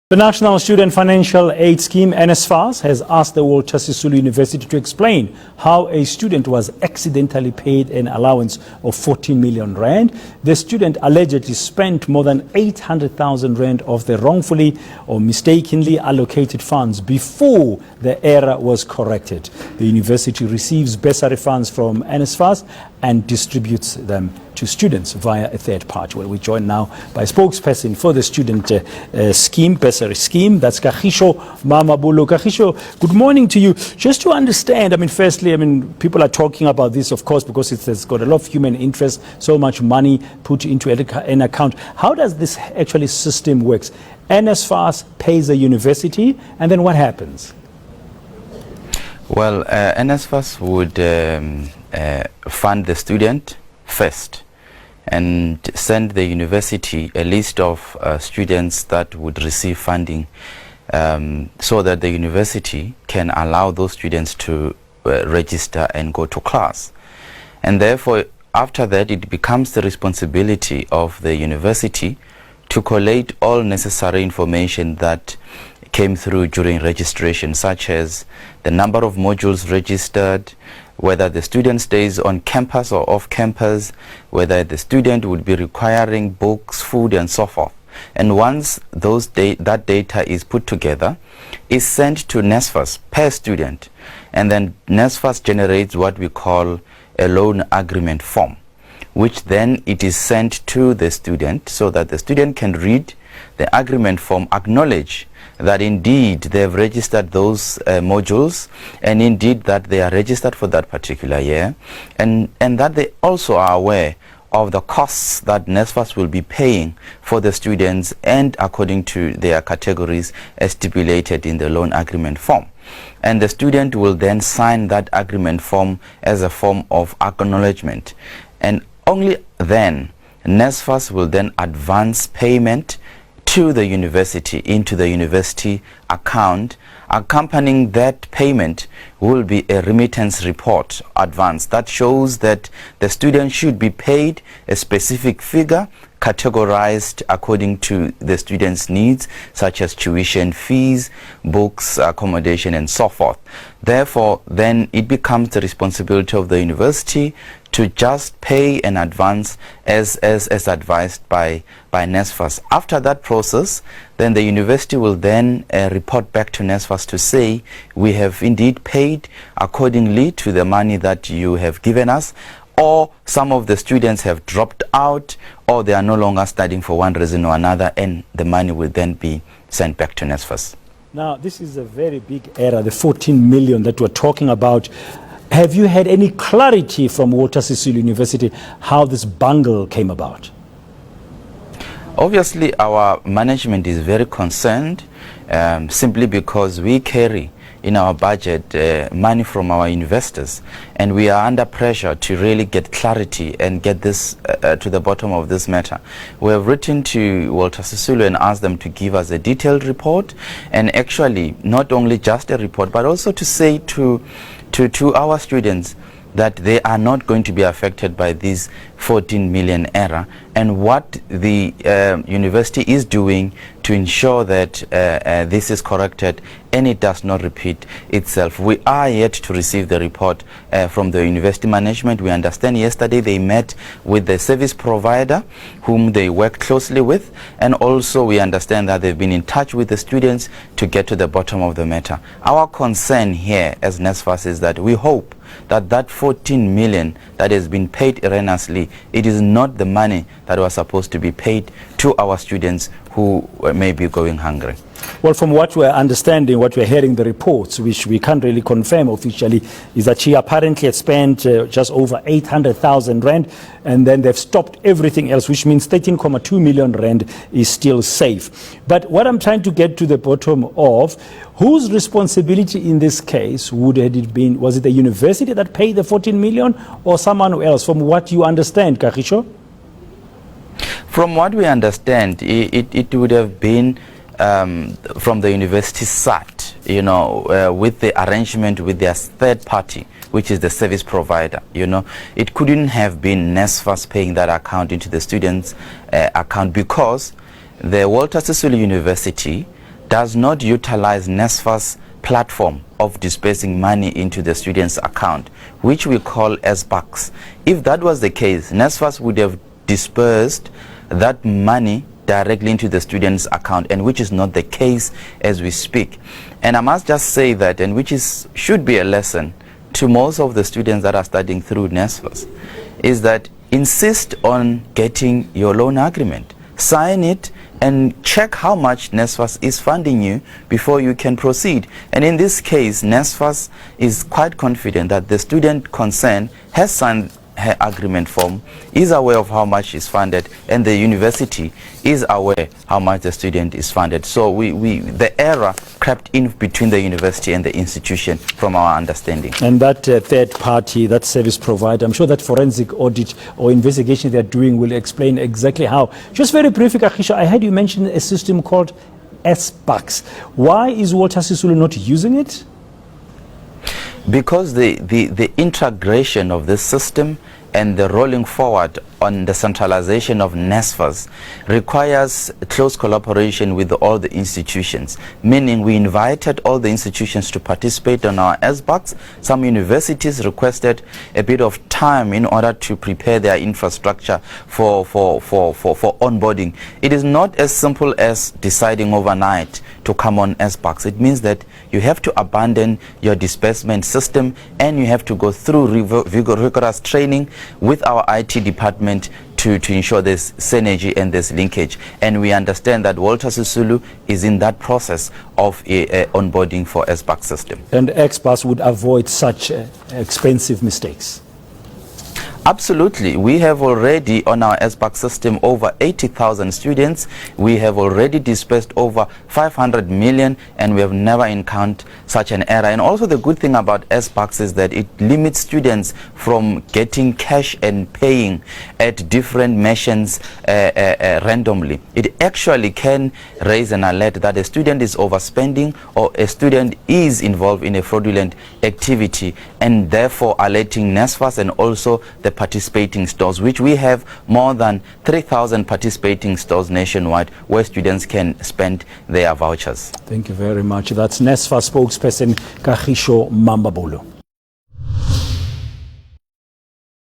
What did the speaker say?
The National Student Financial Aid Scheme, NSFAS, has asked the Walter Sisulu University to explain how a student was accidentally paid an allowance of 14 million rand. The student allegedly spent more than 800,000 rand of the wrongfully or mistakenly allocated funds before the error was corrected. The university receives bursary funds from NSFAS and distributes them to students via a third party. Well, we're joined now by a spokesperson for the student bursary scheme. That's Kagisho Mamabolo. Kagisho, good morning to you. Just to understand, firstly, people are talking about this, of course, because it's got a lot of human interest, so much money put into an account. How does this actually system works? NSFAS pays the university, and then what happens? Well, NSFAS would fund the student first and send the university a list of students that would receive funding so that the university can allow those students to register and go to class. And therefore, after that, it becomes the responsibility of the university to collate all necessary information that came through during registration, such as the number of modules registered, whether the student stays on campus or off campus, whether the student would be requiring books, food, and so forth. And once that data is put together, is sent to NSFAS per student, and then NSFAS generates what we call a loan agreement form, which then it is sent to the student so that the student can read the agreement form, acknowledge that indeed they have registered those modules, and indeed that they are registered for that particular year, and that they also are aware of the costs that NSFAS will be paying for the students and according to their categories as stipulated in the loan agreement form. And the student will then sign that agreement form as a form of acknowledgement, and only then NSFAS will then advance payment to the university into the university account. Accompanying that payment will be a remittance report advance that shows that the student should be paid a specific figure categorized according to the student's needs, such as tuition fees, books, accommodation, and so forth. Therefore, then it becomes the responsibility of the university to just pay in advance as advised by NSFAS. After that process, then the university will then report back to NSFAS to say, we have indeed paid accordingly to the money that you have given us, or some of the students have dropped out, or they are no longer studying for one reason or another, and the money will then be sent back to NSFAS. Now, this is a very big error, the 14 million that we're talking about. Have you had any clarity from Walter Sisulu University how this bungle came about? Obviously, our management is very concerned simply because we carry in our budget money from our investors, and we are under pressure to really get clarity and get this to the bottom of this matter. We have written to Walter Sisulu and asked them to give us a detailed report, and actually not only just a report but also to say to our students that they are not going to be affected by this 14 million error, and what the university is doing to ensure that this is corrected and it does not repeat itself. We are yet to receive the report from the university management. We understand yesterday they met with the service provider whom they work closely with, and also we understand that they've been in touch with the students to get to the bottom of the matter. Our concern here as NSFAS is that we hope that 14 million that has been paid erroneously, it is not the money that was supposed to be paid to our students who may be going hungry. Well, from what we're understanding, what we're hearing, the reports, which we can't really confirm officially, is that she apparently had spent just over 800,000 rand, and then they've stopped everything else, which means 13.2 million rand is still safe. But what I'm trying to get to the bottom of, whose responsibility in this case would it been? Was it the university that paid the 14 million or someone else, from what you understand, Kagisho? From what we understand, it would have been from the university side, with the arrangement with their third party, which is the service provider. It couldn't have been NSFAS paying that account into the students' account, because the Walter Sisulu University does not utilize NSFAS platform of dispersing money into the student's account, which we call SBox. If that was the case, NSFAS would have dispersed that money directly into the student's account, and which is not the case as we speak. And I must just say that, and which should be a lesson to most of the students that are studying through NSFAS, is that insist on getting your loan agreement, sign it, and check how much NSFAS is funding you before you can proceed. And in this case, NSFAS is quite confident that the student concerned has signed her agreement form, is aware of how much is funded, and the university is aware how much the student is funded. So the error crept in between the university and the institution from our understanding. And that third party, that service provider, I'm sure that forensic audit or investigation they're doing will explain exactly how. Just very briefly, Kagisho, I heard you mention a system called SBox. Why is Walter Sisulu not using it? Because the integration of this system and the rolling forward on the centralization of NSFAS requires close collaboration with all the institutions, meaning we invited all the institutions to participate on our SBox. Some universities requested a bit of time in order to prepare their infrastructure for onboarding. It is not as simple as deciding overnight to come on SBox. It means that you have to abandon your disbursement system and you have to go through rigorous training with our IT department to ensure there's synergy and there's linkage. And we understand that Walter Sisulu is in that process of onboarding for SBox system. And experts would avoid such expensive mistakes. Absolutely. We have already on our SBox system over 80,000 students. We have already dispersed over 500 million, and we have never encountered such an error. And also the good thing about SBox is that it limits students from getting cash and paying at different machines randomly. It actually can raise an alert that a student is overspending or a student is involved in a fraudulent activity, and therefore alerting NSFAS and also the participating stores, which we have more than 3,000 participating stores nationwide where students can spend their vouchers. Thank you very much. That's NSFAS spokesperson Kagisho Mamabolo.